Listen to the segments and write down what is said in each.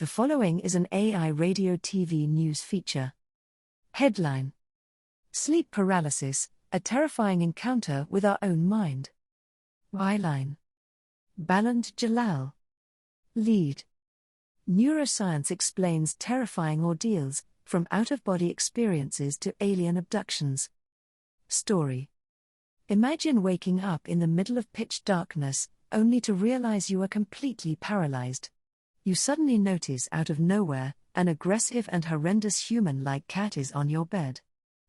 The following is an AI radio TV news feature. Headline: Sleep paralysis, a terrifying encounter with our own mind. Byline: Baland Jalal. Lead: Neuroscience explains terrifying ordeals, from out-of-body experiences to alien abductions. Story: Imagine waking up in the middle of pitch darkness, only to realize you are completely paralyzed. You suddenly notice out of nowhere, an aggressive and horrendous human-like cat is on your bed.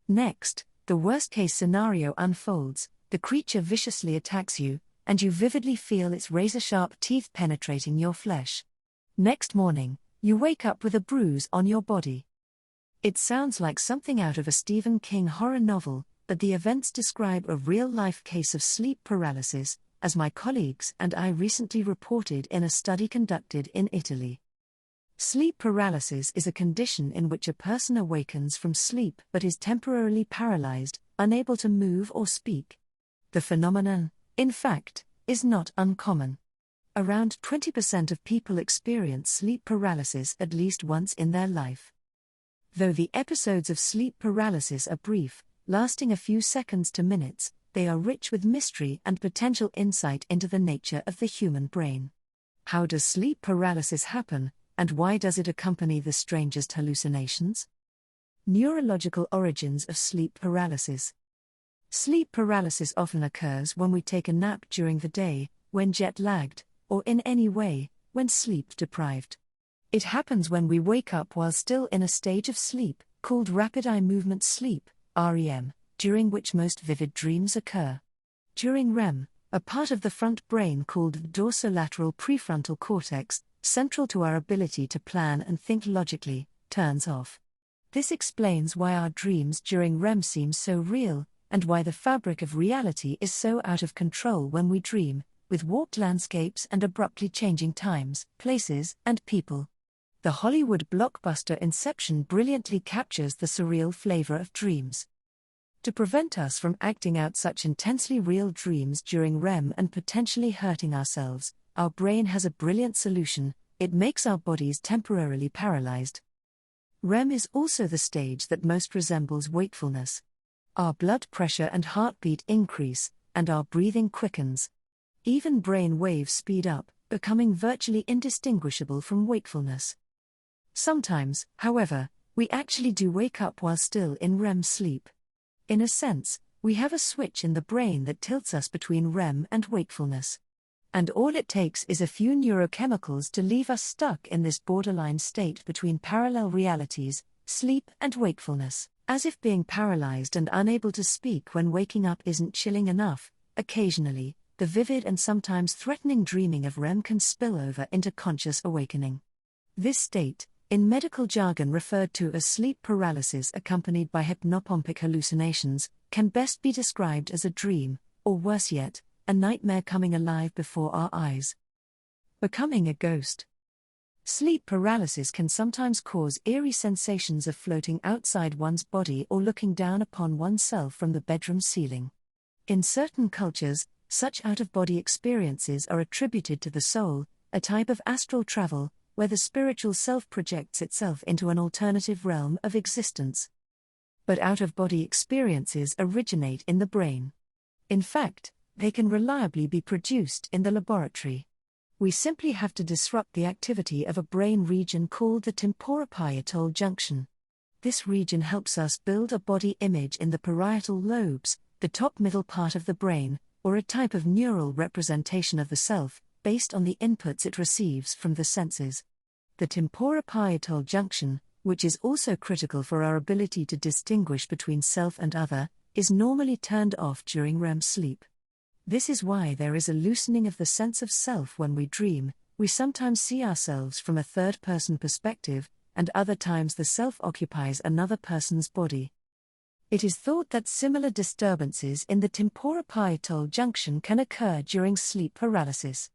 Next, the worst-case scenario unfolds, the creature viciously attacks you, and you vividly feel its razor-sharp teeth penetrating your flesh. Next morning, you wake up with a bruise on your body. It sounds like something out of a Stephen King horror novel, but the events describe a real-life case of sleep paralysis, as my colleagues and I recently reported in a study conducted in Italy. Sleep paralysis is a condition in which a person awakens from sleep but is temporarily paralyzed, unable to move or speak. The phenomenon, in fact, is not uncommon. Around 20% of people experience sleep paralysis at least once in their life. Though the episodes of sleep paralysis are brief, lasting a few seconds to minutes, they are rich with mystery and potential insight into the nature of the human brain. How does sleep paralysis happen, and why does it accompany the strangest hallucinations? Neurological origins of sleep paralysis. Sleep paralysis often occurs when we take a nap during the day, when jet-lagged, or in any way, when sleep-deprived. It happens when we wake up while still in a stage of sleep, called rapid eye movement sleep, REM, during which most vivid dreams occur. During REM, a part of the front brain called the dorsolateral prefrontal cortex, central to our ability to plan and think logically, turns off. This explains why our dreams during REM seem so real, and why the fabric of reality is so out of control when we dream, with warped landscapes and abruptly changing times, places, and people. The Hollywood blockbuster Inception brilliantly captures the surreal flavor of dreams. To prevent us from acting out such intensely real dreams during REM and potentially hurting ourselves, our brain has a brilliant solution: it makes our bodies temporarily paralyzed. REM is also the stage that most resembles wakefulness. Our blood pressure and heartbeat increase, and our breathing quickens. Even brain waves speed up, becoming virtually indistinguishable from wakefulness. Sometimes, however, we actually do wake up while still in REM sleep. In a sense, we have a switch in the brain that tilts us between REM and wakefulness. And all it takes is a few neurochemicals to leave us stuck in this borderline state between parallel realities, sleep and wakefulness. As if being paralyzed and unable to speak when waking up isn't chilling enough, occasionally, the vivid and sometimes threatening dreaming of REM can spill over into conscious awakening. This state, in medical jargon referred to as sleep paralysis accompanied by hypnopompic hallucinations, can best be described as a dream, or worse yet, a nightmare coming alive before our eyes. Becoming a ghost. Sleep paralysis can sometimes cause eerie sensations of floating outside one's body or looking down upon oneself from the bedroom ceiling. In certain cultures, such out-of-body experiences are attributed to the soul, a type of astral travel, where the spiritual self projects itself into an alternative realm of existence. But out-of-body experiences originate in the brain. In fact, they can reliably be produced in the laboratory. We simply have to disrupt the activity of a brain region called the temporoparietal junction. This region helps us build a body image in the parietal lobes, the top middle part of the brain, or a type of neural representation of the self, based on the inputs it receives from the senses. The temporoparietal junction, which is also critical for our ability to distinguish between self and other, is normally turned off during REM sleep. This is why there is a loosening of the sense of self when we dream. We sometimes see ourselves from a third-person perspective, and other times the self occupies another person's body. It is thought that similar disturbances in the temporoparietal junction can occur during sleep paralysis.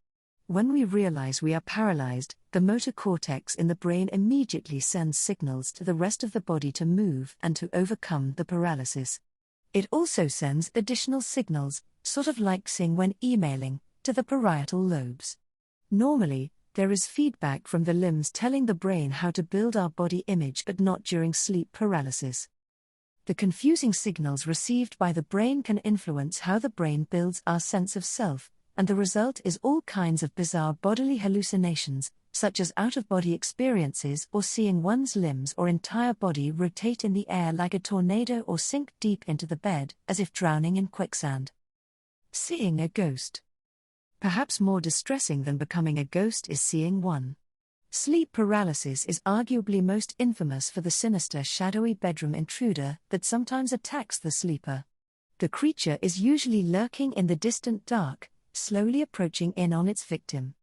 When we realize we are paralyzed, the motor cortex in the brain immediately sends signals to the rest of the body to move and to overcome the paralysis. It also sends additional signals, sort of like seeing when emailing, to the parietal lobes. Normally, There is feedback from the limbs telling the brain how to build our body image, but not during sleep paralysis. The confusing signals received by the brain can influence how the brain builds our sense of self, and the result is all kinds of bizarre bodily hallucinations, such as out-of-body experiences or seeing one's limbs or entire body rotate in the air like a tornado or sink deep into the bed, as if drowning in quicksand. Seeing a ghost. Perhaps more distressing than becoming a ghost is seeing one. Sleep paralysis is arguably most infamous for the sinister, shadowy bedroom intruder that sometimes attacks the sleeper. The creature is usually lurking in the distant dark, slowly approaching in on its victim.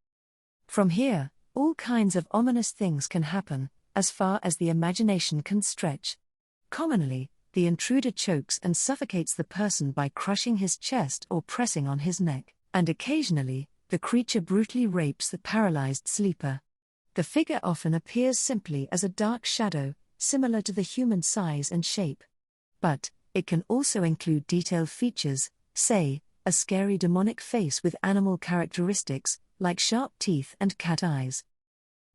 From here, all kinds of ominous things can happen, as far as the imagination can stretch. Commonly, the intruder chokes and suffocates the person by crushing his chest or pressing on his neck, and occasionally, the creature brutally rapes the paralyzed sleeper. The figure often appears simply as a dark shadow, similar to the human size and shape. But it can also include detailed features, say, a scary demonic face with animal characteristics, like sharp teeth and cat eyes.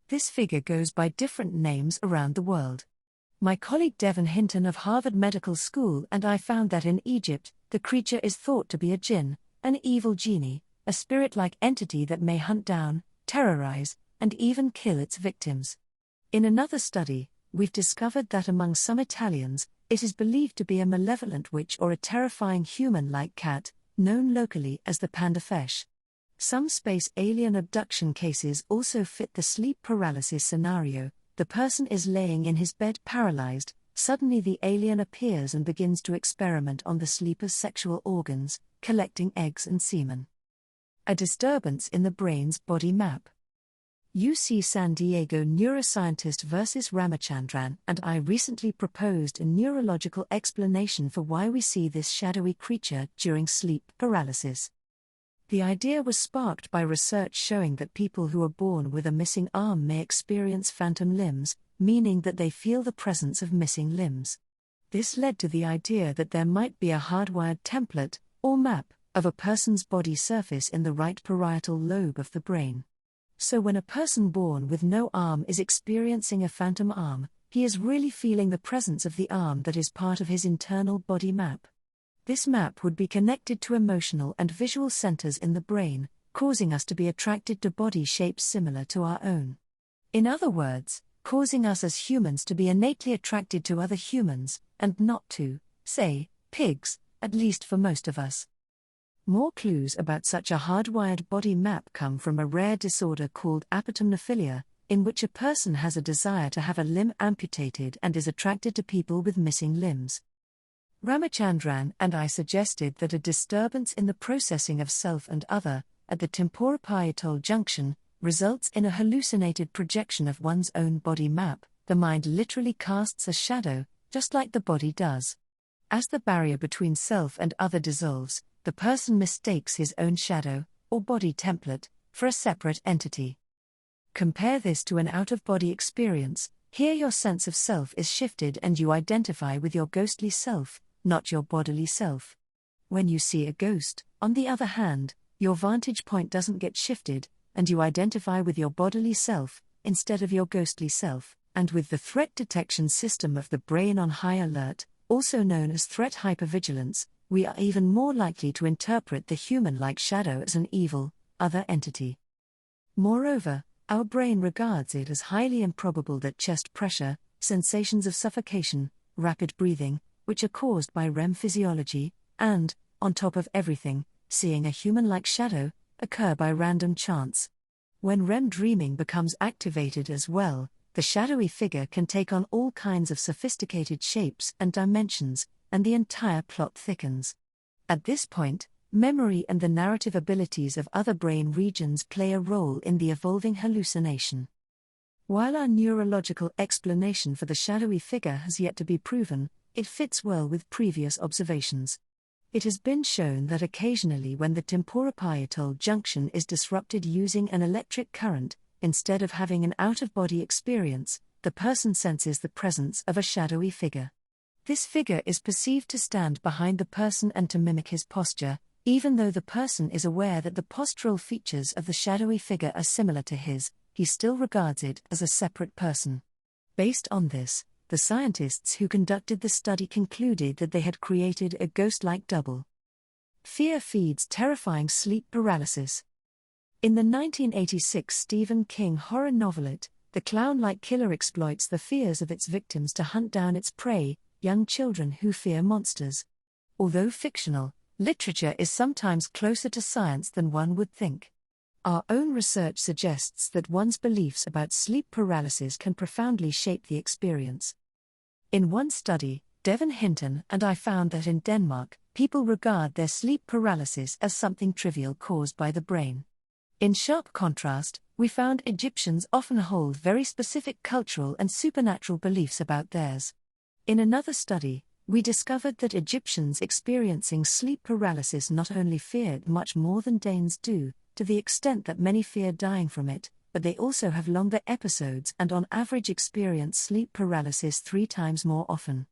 This figure goes by different names around the world. My colleague Devon Hinton of Harvard Medical School and I found that in Egypt, the creature is thought to be a jinn, an evil genie, a spirit-like entity that may hunt down, terrorize, and even kill its victims. In another study, we've discovered that among some Italians, it is believed to be a malevolent witch or a terrifying human-like cat, known locally as the pandafesh. Some space alien abduction cases also fit the sleep paralysis scenario. The person is laying in his bed paralyzed, suddenly the alien appears and begins to experiment on the sleeper's sexual organs, collecting eggs and semen. A disturbance in the brain's body map. UC San Diego neuroscientist versus Ramachandran and I recently proposed a neurological explanation for why we see this shadowy creature during sleep paralysis. The idea was sparked by research showing that people who are born with a missing arm may experience phantom limbs, meaning that they feel the presence of missing limbs. This led to the idea that there might be a hardwired template, or map, of a person's body surface in the right parietal lobe of the brain. So when a person born with no arm is experiencing a phantom arm, he is really feeling the presence of the arm that is part of his internal body map. This map would be connected to emotional and visual centers in the brain, causing us to be attracted to body shapes similar to our own. In other words, causing us as humans to be innately attracted to other humans, and not to, say, pigs, at least for most of us. More clues about such a hardwired body map come from a rare disorder called apotemnophilia, in which a person has a desire to have a limb amputated and is attracted to people with missing limbs. Ramachandran and I suggested that a disturbance in the processing of self and other, at the temporoparietal junction, results in a hallucinated projection of one's own body map. The mind literally casts a shadow, just like the body does. As the barrier between self and other dissolves, the person mistakes his own shadow, or body template, for a separate entity. Compare this to an out-of-body experience. Here your sense of self is shifted and you identify with your ghostly self, not your bodily self. When you see a ghost, on the other hand, your vantage point doesn't get shifted, and you identify with your bodily self, instead of your ghostly self, and with the threat detection system of the brain on high alert, also known as threat hypervigilance, we are even more likely to interpret the human-like shadow as an evil, other entity. Moreover, our brain regards it as highly improbable that chest pressure, sensations of suffocation, rapid breathing, which are caused by REM physiology, and, on top of everything, seeing a human-like shadow, occur by random chance. When REM dreaming becomes activated as well, the shadowy figure can take on all kinds of sophisticated shapes and dimensions, and the entire plot thickens. At this point, memory and the narrative abilities of other brain regions play a role in the evolving hallucination. While our neurological explanation for the shadowy figure has yet to be proven, it fits well with previous observations. It has been shown that occasionally when the temporoparietal junction is disrupted using an electric current, instead of having an out-of-body experience, the person senses the presence of a shadowy figure. This figure is perceived to stand behind the person and to mimic his posture, even though the person is aware that the postural features of the shadowy figure are similar to his. he still regards it as a separate person. Based on this, the scientists who conducted the study concluded that they had created a ghost-like double. Fear feeds terrifying sleep paralysis. In the 1986 Stephen King horror novelette, the clown-like killer exploits the fears of its victims to hunt down its prey, young children who fear monsters. Although fictional, literature is sometimes closer to science than one would think. Our own research suggests that one's beliefs about sleep paralysis can profoundly shape the experience. In one study, Devon Hinton and I found that in Denmark, people regard their sleep paralysis as something trivial caused by the brain. In sharp contrast, we found Egyptians often hold very specific cultural and supernatural beliefs about theirs. In another study, we discovered that Egyptians experiencing sleep paralysis not only feared much more than Danes do, to the extent that many fear dying from it, but they also have longer episodes and on average experience sleep paralysis 3 times more often.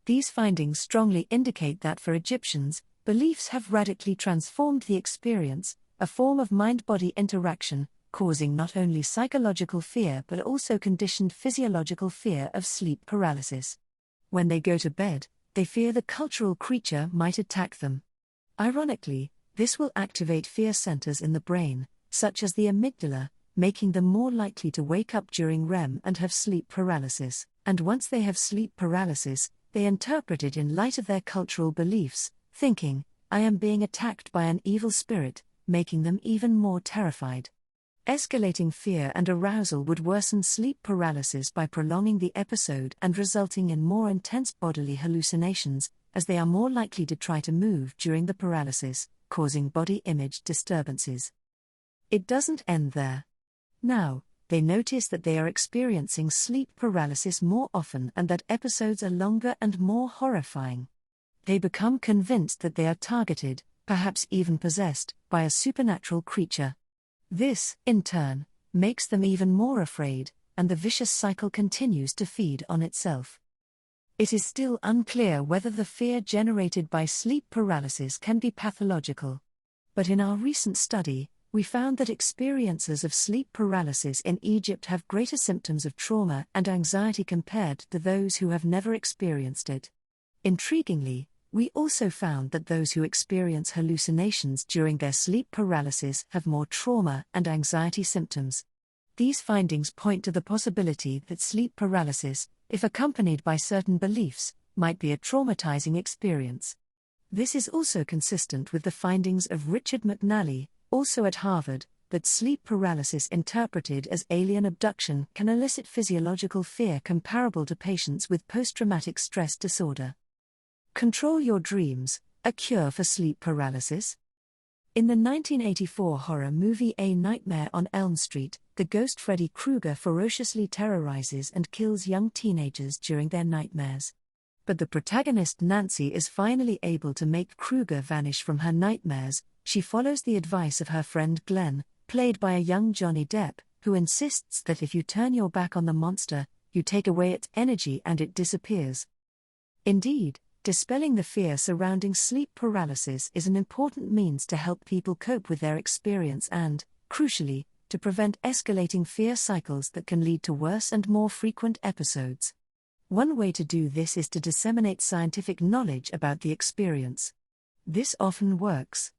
These findings strongly indicate that for Egyptians, beliefs have radically transformed the experience, a form of mind-body interaction, causing not only psychological fear but also conditioned physiological fear of sleep paralysis. When they go to bed, they fear the cultural creature might attack them. Ironically, this will activate fear centers in the brain, such as the amygdala, making them more likely to wake up during REM and have sleep paralysis, and once they have sleep paralysis, they interpret it in light of their cultural beliefs, thinking, "I am being attacked by an evil spirit," making them even more terrified. Escalating fear and arousal would worsen sleep paralysis by prolonging the episode and resulting in more intense bodily hallucinations, as they are more likely to try to move during the paralysis, causing body image disturbances. It doesn't end there. Now, they notice that they are experiencing sleep paralysis more often and that episodes are longer and more horrifying. They become convinced that they are targeted, perhaps even possessed, by a supernatural creature. This, in turn, makes them even more afraid, and the vicious cycle continues to feed on itself. It is still unclear whether the fear generated by sleep paralysis can be pathological. But in our recent study, we found that experiencers of sleep paralysis in Egypt have greater symptoms of trauma and anxiety compared to those who have never experienced it. Intriguingly, we also found that those who experience hallucinations during their sleep paralysis have more trauma and anxiety symptoms. These findings point to the possibility that sleep paralysis, if accompanied by certain beliefs, might be a traumatizing experience. This is also consistent with the findings of Richard McNally, also at Harvard, that sleep paralysis interpreted as alien abduction can elicit physiological fear comparable to patients with post-traumatic stress disorder. Control Your Dreams, a Cure for Sleep Paralysis? In the 1984 horror movie A Nightmare on Elm Street, the ghost Freddy Krueger ferociously terrorizes and kills young teenagers during their nightmares. But the protagonist Nancy is finally able to make Krueger vanish from her nightmares. She follows the advice of her friend Glenn, played by a young Johnny Depp, who insists that if you turn your back on the monster, you take away its energy and it disappears. Indeed, dispelling the fear surrounding sleep paralysis is an important means to help people cope with their experience and, crucially, to prevent escalating fear cycles that can lead to worse and more frequent episodes. One way to do this is to disseminate scientific knowledge about the experience. This often works.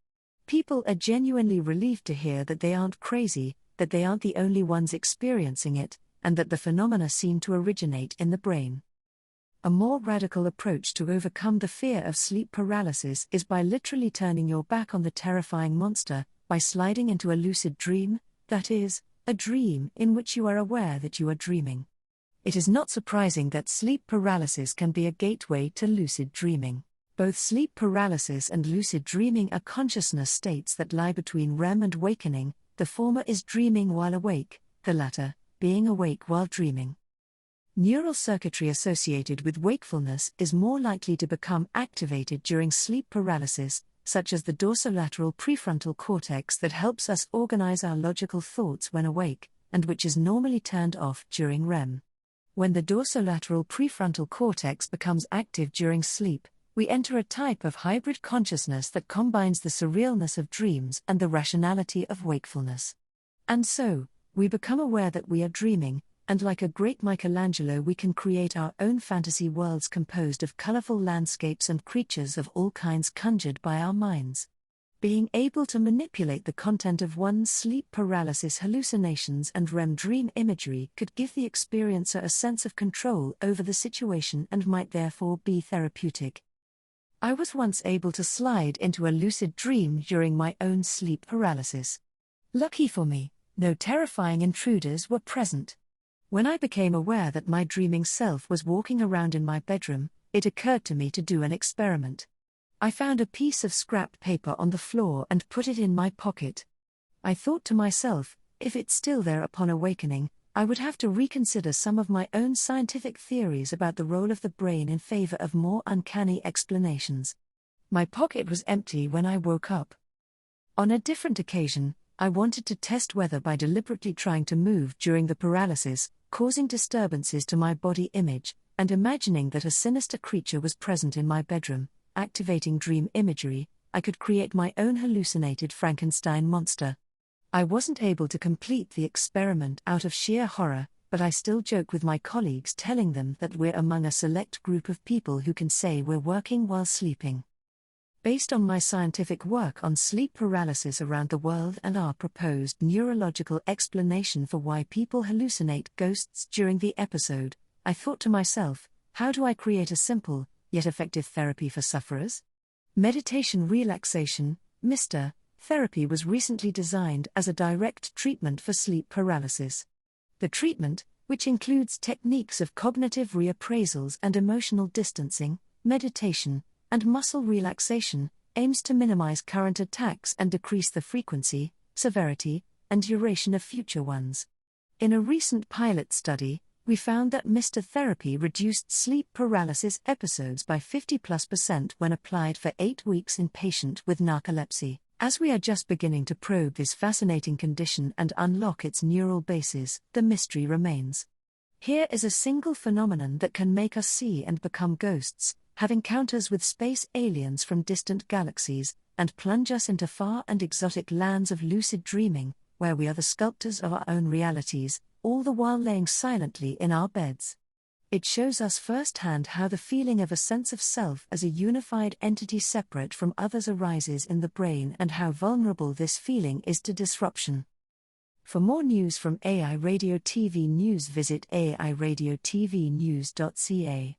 People are genuinely relieved to hear that they aren't crazy, that they aren't the only ones experiencing it, and that the phenomena seem to originate in the brain. A more radical approach to overcome the fear of sleep paralysis is by literally turning your back on the terrifying monster, by sliding into a lucid dream, that is, a dream in which you are aware that you are dreaming. It is not surprising that sleep paralysis can be a gateway to lucid dreaming. Both sleep paralysis and lucid dreaming are consciousness states that lie between REM and wakening. The former is dreaming while awake, the latter, being awake while dreaming. Neural circuitry associated with wakefulness is more likely to become activated during sleep paralysis, such as the dorsolateral prefrontal cortex that helps us organize our logical thoughts when awake, and which is normally turned off during REM. When the dorsolateral prefrontal cortex becomes active during sleep, we enter a type of hybrid consciousness that combines the surrealness of dreams and the rationality of wakefulness. And so, We become aware that we are dreaming, and like a great Michelangelo, we can create our own fantasy worlds composed of colorful landscapes and creatures of all kinds conjured by our minds. Being able to manipulate the content of one's sleep paralysis hallucinations and REM dream imagery could give the experiencer a sense of control over the situation and might therefore be therapeutic. I was once able to slide into a lucid dream during my own sleep paralysis. Lucky for me, no terrifying intruders were present. When I became aware that my dreaming self was walking around in my bedroom, it occurred to me to do an experiment. I found a piece of scrap paper on the floor and put it in my pocket. I thought to myself, if it's still there upon awakening, I would have to reconsider some of my own scientific theories about the role of the brain in favor of more uncanny explanations. My pocket was empty when I woke up. On a different occasion, I wanted to test whether by deliberately trying to move during the paralysis, causing disturbances to my body image, and imagining that a sinister creature was present in my bedroom, activating dream imagery, I could create my own hallucinated Frankenstein monster. I wasn't able to complete the experiment out of sheer horror, but I still joke with my colleagues, telling them that we're among a select group of people who can say we're working while sleeping. Based on my scientific work on sleep paralysis around the world and our proposed neurological explanation for why people hallucinate ghosts during the episode, I thought to myself, how do I create a simple, yet effective therapy for sufferers? Meditation relaxation, MR, therapy was recently designed as a direct treatment for sleep paralysis. The treatment, which includes techniques of cognitive reappraisals and emotional distancing, meditation, and muscle relaxation, aims to minimize current attacks and decrease the frequency, severity, and duration of future ones. In a recent pilot study, we found that MR therapy reduced sleep paralysis episodes by 50+% when applied for 8 weeks in patients with narcolepsy. As we are just beginning to probe this fascinating condition and unlock its neural bases, the mystery remains. Here is a single phenomenon that can make us see and become ghosts, have encounters with space aliens from distant galaxies, and plunge us into far and exotic lands of lucid dreaming, where we are the sculptors of our own realities, all the while laying silently in our beds. It shows us firsthand how the feeling of a sense of self as a unified entity separate from others arises in the brain and how vulnerable this feeling is to disruption. For more news from AI Radio TV News, visit airadiotvnews.ca.